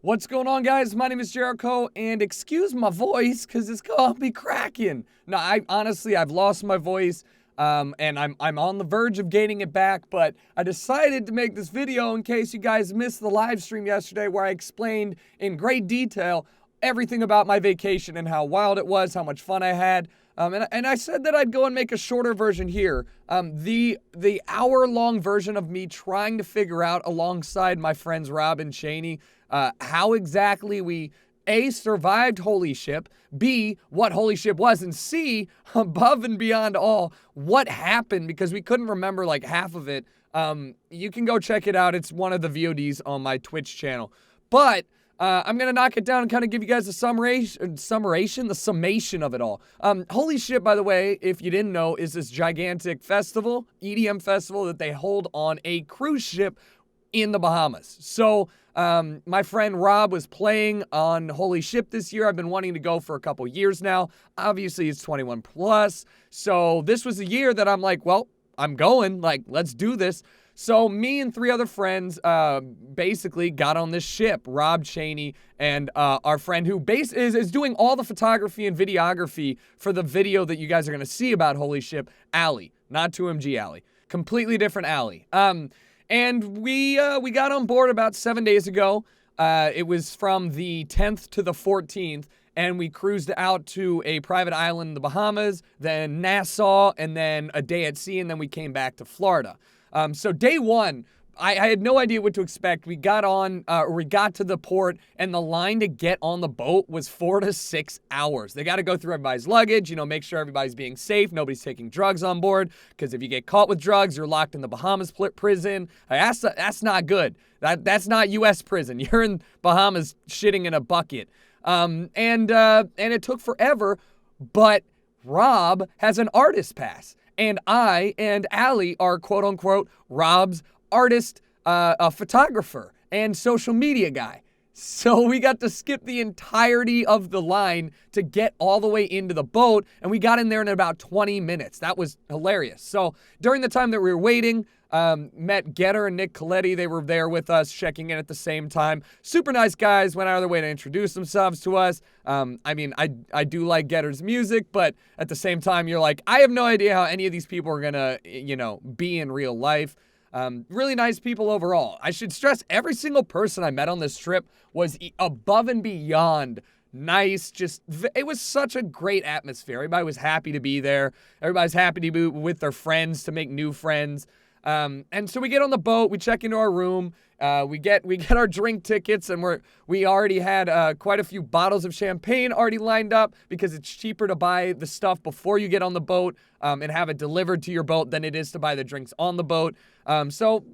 What's going on, guys? My name is Jericho, and excuse my voice, because it's gonna be cracking. No, I've lost my voice, and I'm on the verge of gaining it back, but I decided to make this video in case you guys missed the live stream yesterday where I explained in great detail everything about my vacation and how wild it was, how much fun I had. And I said that I'd go and make a shorter version here. The hour-long version of me trying to figure out, alongside my friends Rob and Cheney, how exactly we, A, survived Holy Ship, B, what Holy Ship was, and C, above and beyond all, what happened, because we couldn't remember like half of it. You can go check it out. It's one of the VODs on my Twitch channel. But I'm going to knock it down and kind of give you guys a summation of it all. Holy Ship, by the way, if you didn't know, is this gigantic festival, EDM festival, that they hold on a cruise ship in the Bahamas. So my friend Rob was playing on Holy Ship this year. I've been wanting to go for a couple years now. Obviously, it's 21 plus. So this was a year that I'm like, well, I'm going. Like, let's do this. So me and three other friends basically got on this ship, Rob, Cheney, and our friend who is doing all the photography and videography for the video that you guys are going to see about Holy Ship, Allie, not 2MG Allie. Completely different Allie. And we got on board about 7 days ago. It was from the 10th to the 14th. And we cruised out to a private island in the Bahamas, then Nassau, and then a day at sea, and then we came back to Florida. So day one, I had no idea what to expect. We got to the port, and the line to get on the boat was 4 to 6 hours. They got to go through everybody's luggage, make sure everybody's being safe, nobody's taking drugs on board, because if you get caught with drugs, you're locked in the Bahamas prison. That's not good. That's not U.S. prison. You're in Bahamas shitting in a bucket. And it took forever, but Rob has an artist pass. And I and Allie are, quote-unquote, Rob's artist, a photographer and social media guy. So we got to skip the entirety of the line to get all the way into the boat, and we got in there in about 20 minutes. That was hilarious. So during the time that we were waiting, met Getter and Nick Coletti. They were there with us, checking in at the same time. Super nice guys, went out of their way to introduce themselves to us. I do like Getter's music, but at the same time, you're like, I have no idea how any of these people are gonna, be in real life. Really nice people overall. I should stress, every single person I met on this trip was above and beyond nice. It was such a great atmosphere. Everybody was happy to be there. Everybody's happy to be with their friends, to make new friends. And so we get on the boat, we check into our room, we get our drink tickets, and we already had quite a few bottles of champagne already lined up, because it's cheaper to buy the stuff before you get on the boat and have it delivered to your boat than it is to buy the drinks on the boat. So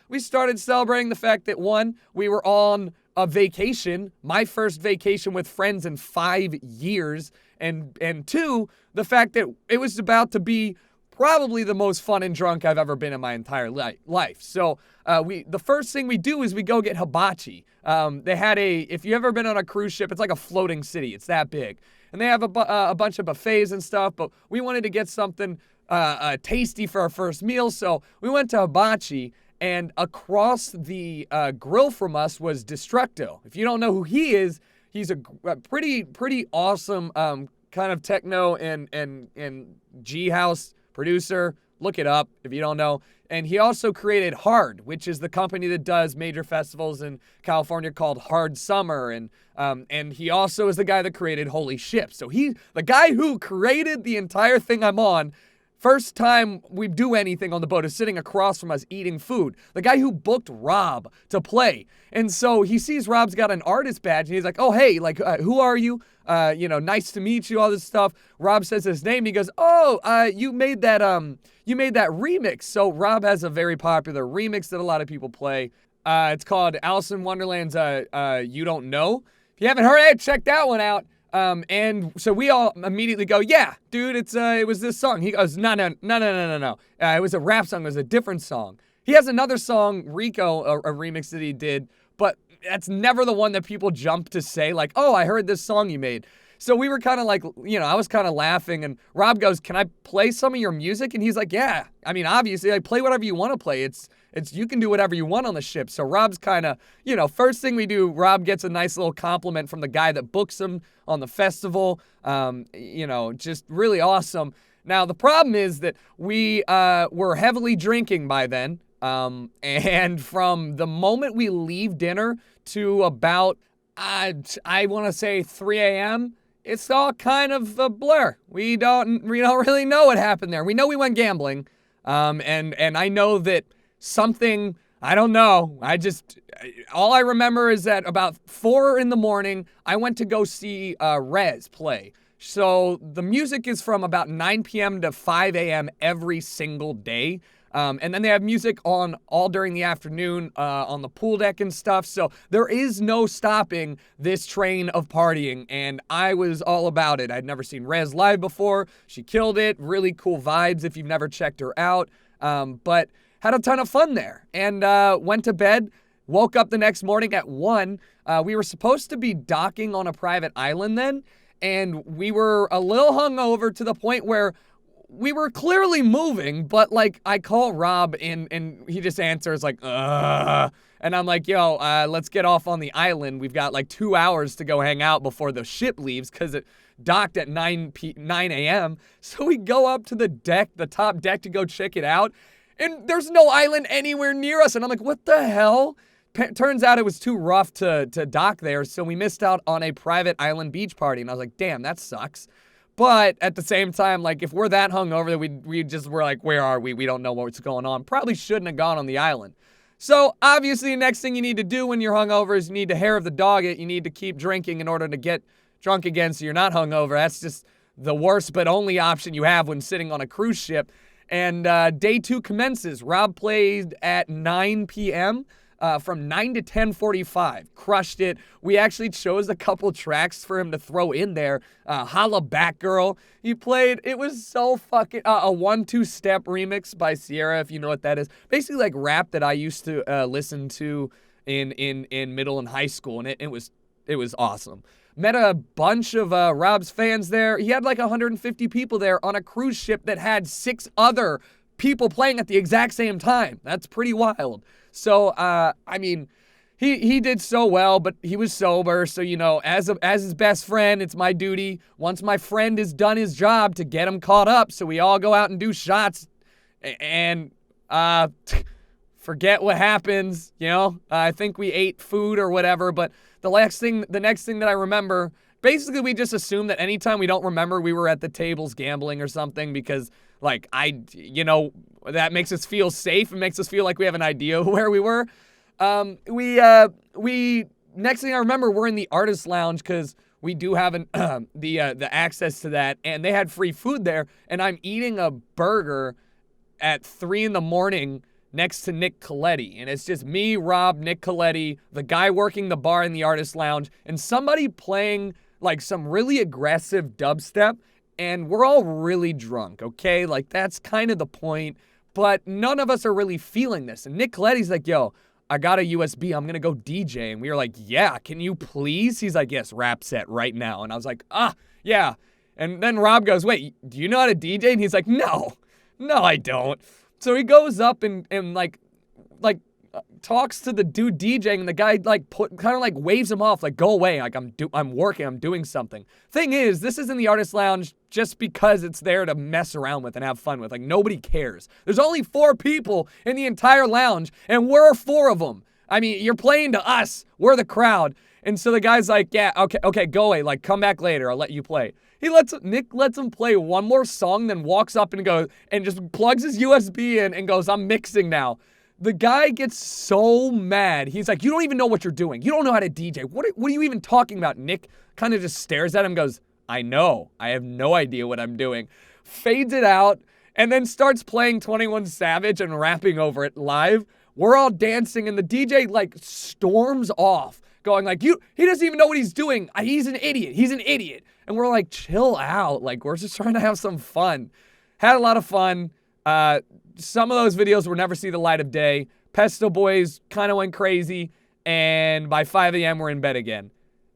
we started celebrating the fact that, one, we were on a vacation, my first vacation with friends in 5 years, and two, the fact that it was about to be probably the most fun and drunk I've ever been in my entire life. So the first thing we do is we go get hibachi. They had if you ever been on a cruise ship, it's like a floating city. It's that big. And they have a bunch of buffets and stuff, but we wanted to get something tasty for our first meal. So we went to hibachi, and across the grill from us was Destructo. If you don't know who he is, he's a pretty awesome kind of techno and G-house producer. Look it up if you don't know. And he also created Hard, which is the company that does major festivals in California called Hard Summer. And he also is the guy that created Holy Ship. So the guy who created the entire thing I'm on, first time we do anything on the boat, is sitting across from us eating food. The guy who booked Rob to play. And so he sees Rob's got an artist badge, and he's like, oh, hey, who are you? Nice to meet you, all this stuff. Rob says his name. He goes, you made that remix. So Rob has a very popular remix that a lot of people play. It's called Alice in Wonderland's You Don't Know. If you haven't heard it, check that one out. And so we all immediately go, yeah, dude, it was this song. He goes, no. It was a rap song. It was a different song. He has another song, Rico, a remix that he did, but that's never the one that people jump to say, like, oh, I heard this song you made. So we were kind of like, I was kind of laughing, and Rob goes, can I play some of your music? And he's like, yeah. I mean, obviously, play whatever you want to play. It's you can do whatever you want on the ship. So Rob's kind of, first thing we do, Rob gets a nice little compliment from the guy that books him on the festival. Just really awesome. Now, the problem is that we were heavily drinking by then. And from the moment we leave dinner to about, I want to say 3 a.m., it's all kind of a blur. We don't really know what happened there. We know we went gambling, and I know that something, I don't know. All I remember is that about 4 in the morning, I went to go see Rez play. So the music is from about 9 p.m. to 5 a.m. every single day. And then they have music on all during the afternoon on the pool deck and stuff. So there is no stopping this train of partying. And I was all about it. I'd never seen Rez live before. She killed it. Really cool vibes if you've never checked her out. But had a ton of fun there. And went to bed. Woke up the next morning at 1. We were supposed to be docking on a private island then. And we were a little hungover to the point where we were clearly moving, but I call Rob and he just answers and I'm like, yo, let's get off on the island. We've got 2 hours to go hang out before the ship leaves because it docked at 9 a.m. So we go up to the top deck to go check it out, and there's no island anywhere near us. And I'm like, what the hell? Turns out it was too rough to dock there, so we missed out on a private island beach party. And I was like, damn, that sucks. But at the same time, if we're that hungover that we just were like, where are we? We don't know what's going on. Probably shouldn't have gone on the island. So obviously the next thing you need to do when you're hungover is you need to hair of the dog it. You need to keep drinking in order to get drunk again so you're not hungover. That's just the worst but only option you have when sitting on a cruise ship. And day 2 commences. Rob played at 9 p.m., from 9 to 10:45. Crushed it. We actually chose a couple tracks for him to throw in there. Holla Back Girl. He played, it was so fucking, a 1-2 step remix by Sierra, if you know what that is. Basically rap that I used to listen to in middle and high school, and it was awesome. Met a bunch of Rob's fans there. He had 150 people there on a cruise ship that had 6 other people playing at the exact same time. That's pretty wild. So, he did so well, but he was sober. So, as his best friend, it's my duty, once my friend has done his job, to get him caught up. So we all go out and do shots and, forget what happens, I think we ate food or whatever, but the next thing that I remember, basically we just assume that anytime we don't remember we were at the tables gambling or something because that makes us feel safe and makes us feel like we have an idea of where we were. We next thing I remember, we're in the artist lounge because we do have the access to that, and they had free food there, and I'm eating a burger at 3 in the morning next to Nick Coletti, and it's just me, Rob, Nick Coletti, the guy working the bar in the artist lounge, and somebody playing some really aggressive dubstep. And we're all really drunk, okay? That's kind of the point. But none of us are really feeling this. And Nick Coletti's like, yo, I got a USB. I'm going to go DJ. And we were like, yeah, can you please? He's like, yes, rap set right now. And I was like, yeah. And then Rob goes, wait, do you know how to DJ? And he's like, no, I don't. So he goes up and talks to the dude DJing, and the guy waves him off, go away, I'm working, I'm doing something. Thing is, this is in the artist lounge just because it's there to mess around with and have fun with. Nobody cares. There's only 4 people in the entire lounge, and we're 4 of them. You're playing to us. We're the crowd. And so the guy's like, yeah, okay, go away. Come back later. I'll let you play. Nick lets him play one more song, then walks up and goes and just plugs his USB in and goes, I'm mixing now. The guy gets so mad. He's like, you don't even know what you're doing. You don't know how to DJ. What are you even talking about? Nick kind of just stares at him and goes, I know. I have no idea what I'm doing. Fades it out and then starts playing 21 Savage and rapping over it live. We're all dancing and the DJ storms off going he doesn't even know what he's doing. He's an idiot. He's an idiot. And we're like, chill out. We're just trying to have some fun. Had a lot of fun. Some of those videos will never see the light of day. Pesto Boys kind of went crazy, and by 5 a.m. we're in bed again.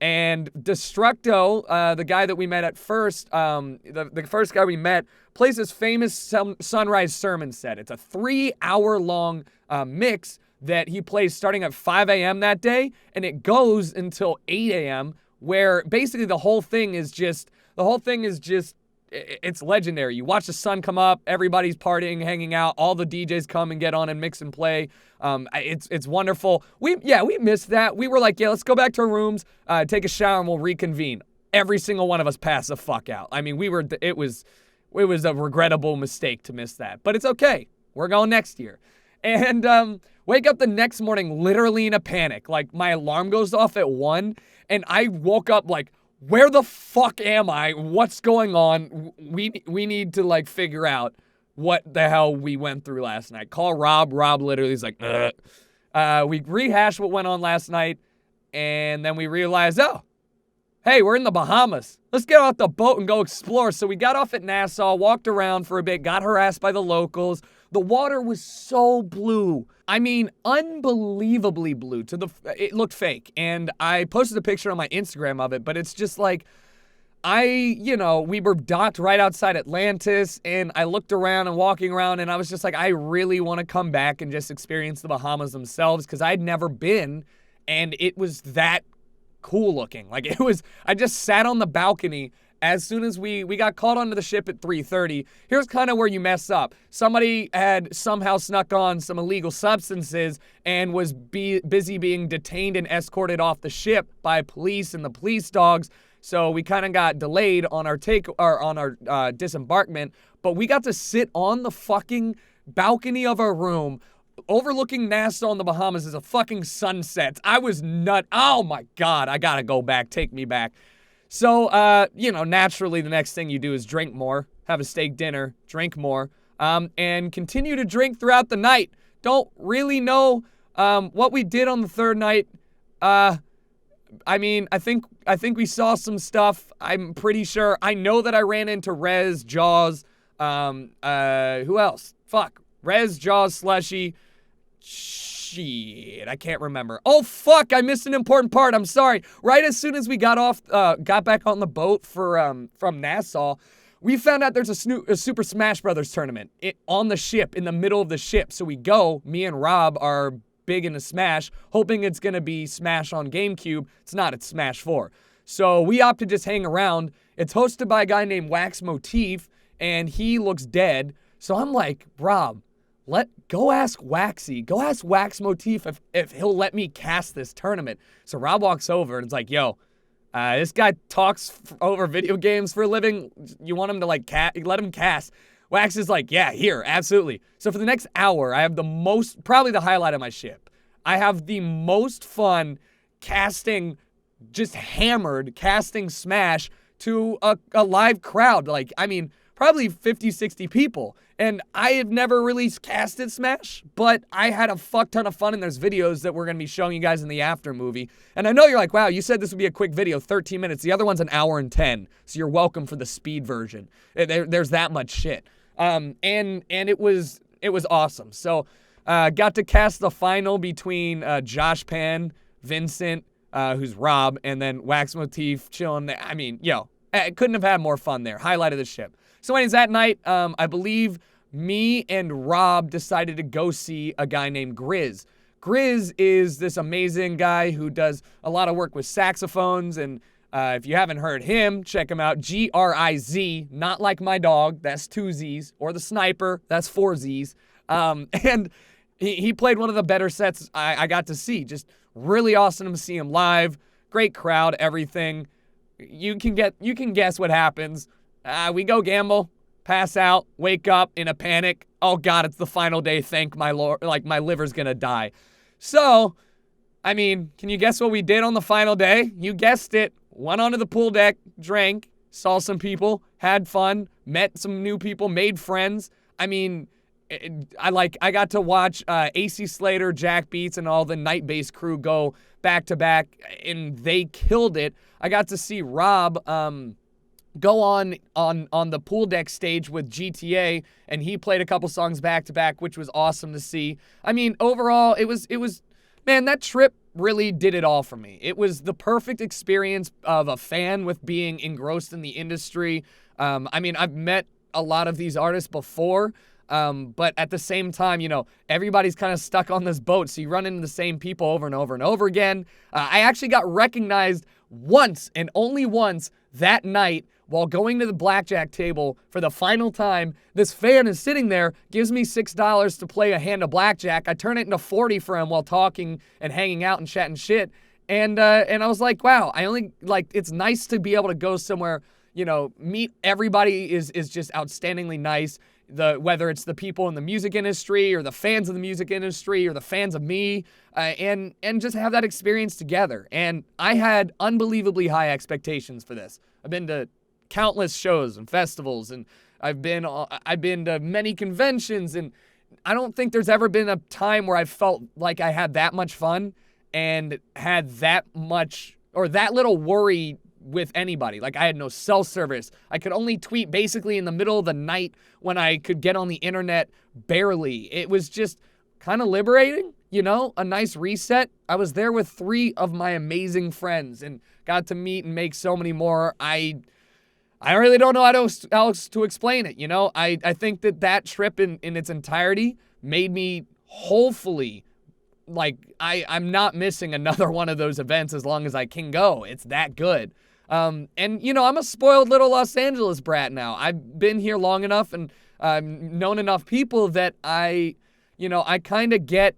And Destructo, the guy that we met at first, the first guy we met, plays this famous sunrise sermon set. It's a 3-hour-long mix that he plays starting at 5 a.m. that day, and it goes until 8 a.m., where basically the whole thing is just, it's legendary. You watch the sun come up, everybody's partying, hanging out, all the DJs come and get on and mix and play. It's wonderful. We missed that. We were like, yeah, let's go back to our rooms, take a shower, and we'll reconvene. Every single one of us passed the fuck out. I mean, it was a regrettable mistake to miss that, but it's okay. We're going next year. And wake up the next morning literally in a panic. Like, my alarm goes off at 1, and I woke up like, where the fuck am I? What's going on? We need to, like, figure out what the hell we went through last night. Call Rob. Rob literally is like, ugh. We rehashed what went on last night, and then we realized, oh, hey, we're in the Bahamas. Let's get off the boat and go explore. So we got off at Nassau, walked around for a bit, got harassed by the locals. The water was so blue. I mean, unbelievably blue. It looked fake. And I posted a picture on my Instagram of it, but it's just like, we were docked right outside Atlantis, and I looked around and walking around, and I was just like, I really want to come back and just experience the Bahamas themselves, because I'd never been, and it was that cool looking. Like, I just sat on the balcony. As soon as we got called onto the ship at 3:30, here's kind of where you mess up. Somebody had somehow snuck on some illegal substances and was busy being detained and escorted off the ship by police and the police dogs. So we kind of got delayed on our disembarkment, but we got to sit on the fucking balcony of our room overlooking Nassau in the Bahamas as a fucking sunset. I was oh my God, I gotta go back. Take me back. So, naturally the next thing you do is drink more, have a steak dinner, drink more, and continue to drink throughout the night. Don't really know what we did on the third night. I think we saw some stuff. I'm pretty sure. I know that I ran into Rez, Jaws, who else? Fuck. Rez, Jaws, Slushy. Shit, I can't remember. Oh, fuck, I missed an important part. I'm sorry. Right as soon as we got back on the boat from Nassau, we found out there's a Super Smash Brothers tournament on the ship, in the middle of the ship. So we go, me and Rob are big into Smash, hoping it's going to be Smash on GameCube. It's not, it's Smash 4. So we opt to just hang around. It's hosted by a guy named Wax Motif, and he looks dead. So I'm like, Rob, go ask Wax Motif if he'll let me cast this tournament. So Rob walks over and it's like, yo, this guy talks over video games for a living. You want him to let him cast? Wax is like, yeah, here, absolutely. So for the next hour, I have probably the highlight of my ship. I have the most fun casting, just hammered, casting Smash to a live crowd. Probably 50, 60 people. And I have never really casted Smash, but I had a fuck ton of fun, and there's videos that we're going to be showing you guys in the after movie. And I know you're like, wow, you said this would be a quick video, 13 minutes. The other one's an hour and 10, so you're welcome for the speed version. There's that much shit. And it was awesome. So got to cast the final between Josh Pan, Vincent, who's Rob, and then Wax Motif chilling there. I mean, I couldn't have had more fun there. Highlight of the ship. So anyways, that night, I believe me and Rob decided to go see a guy named Grizz. Grizz is this amazing guy who does a lot of work with saxophones, and if you haven't heard him, check him out. Griz, not like my dog, that's 2 Z's, or the sniper, that's 4 Z's. And he played one of the better sets I got to see. Just really awesome to see him live. Great crowd, everything. You can guess what happens. We go gamble, pass out, wake up in a panic. Oh God, it's the final day. Thank my Lord. Like, my liver's gonna die. So, can you guess what we did on the final day? You guessed it. Went onto the pool deck, drank, saw some people, had fun, met some new people, made friends. I got to watch AC Slater, Jack Beats, and all the Night Base crew go back to back, and they killed it. I got to see Rob go on the pool deck stage with GTA, and he played a couple songs back to back, which was awesome to see. Overall, it was man, that trip really did it all for me. It was the perfect experience of a fan with being engrossed in the industry. I mean, I've met a lot of these artists before, but at the same time, you know, everybody's kind of stuck on this boat, so you run into the same people over and over and over again. I actually got recognized once and only once that night while going to the blackjack table for the final time. This fan is sitting there, gives me $6 to play a hand of blackjack. I turn it into 40 for him while talking and hanging out and chatting shit. And I was like, wow, it's nice to be able to go somewhere, you know, meet everybody is just outstandingly nice. Whether it's the people in the music industry or the fans of the music industry or the fans of me, and just have that experience together. And I had unbelievably high expectations for this. I've been to countless shows and festivals, and I've been to many conventions, and I don't think there's ever been a time where I felt like I had that much fun and had that much or that little worry with anybody. Like, I had no cell service. I could only tweet basically in the middle of the night when I could get on the internet barely. It was just kind of liberating, you know, a nice reset. I was there with 3 of my amazing friends and got to meet and make so many more. I really don't know how else to explain it, you know? I think that trip in its entirety made me hopefully, like, I'm not missing another one of those events as long as I can go. It's that good. And, you know, I'm a spoiled little Los Angeles brat now. I've been here long enough and known enough people that I kind of get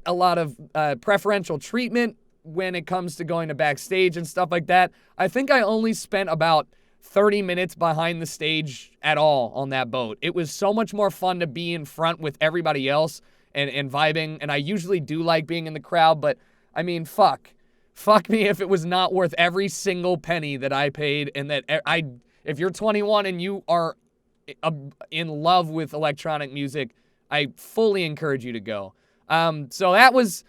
a lot of preferential treatment when it comes to going to backstage and stuff like that. I think I only spent about 30 minutes behind the stage at all on that boat. It was so much more fun to be in front with everybody else and vibing, and I usually do like being in the crowd, but I mean, fuck me if it was not worth every single penny that I paid. And that if you're 21 and you are in love with electronic music, I fully encourage you to go. So that was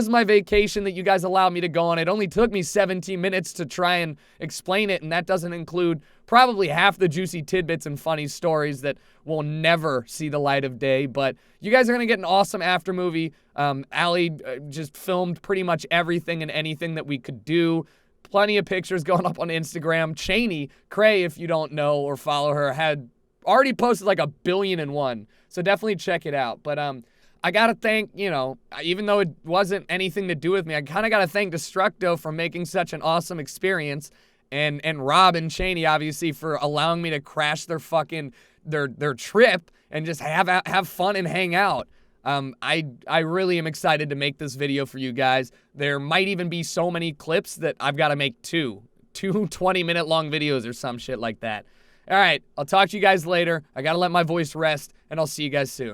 my vacation that you guys allowed me to go on. It only took me 17 minutes to try and explain it, and that doesn't include probably half the juicy tidbits and funny stories that will never see the light of day. But you guys are going to get an awesome after movie. Allie just filmed pretty much everything and anything that we could do. Plenty of pictures going up on Instagram. Cheney, Cray, if you don't know or follow her, had already posted like 1,000,000,001. So definitely check it out. But I got to thank, you know, even though it wasn't anything to do with me, I kind of got to thank Destructo for making such an awesome experience. And Rob and Cheney, obviously, for allowing me to crash their fucking, their trip and just have fun and hang out. I really am excited to make this video for you guys. There might even be so many clips that I've got to make two 20-minute long videos or some shit like that. All right, I'll talk to you guys later. I got to let my voice rest, and I'll see you guys soon.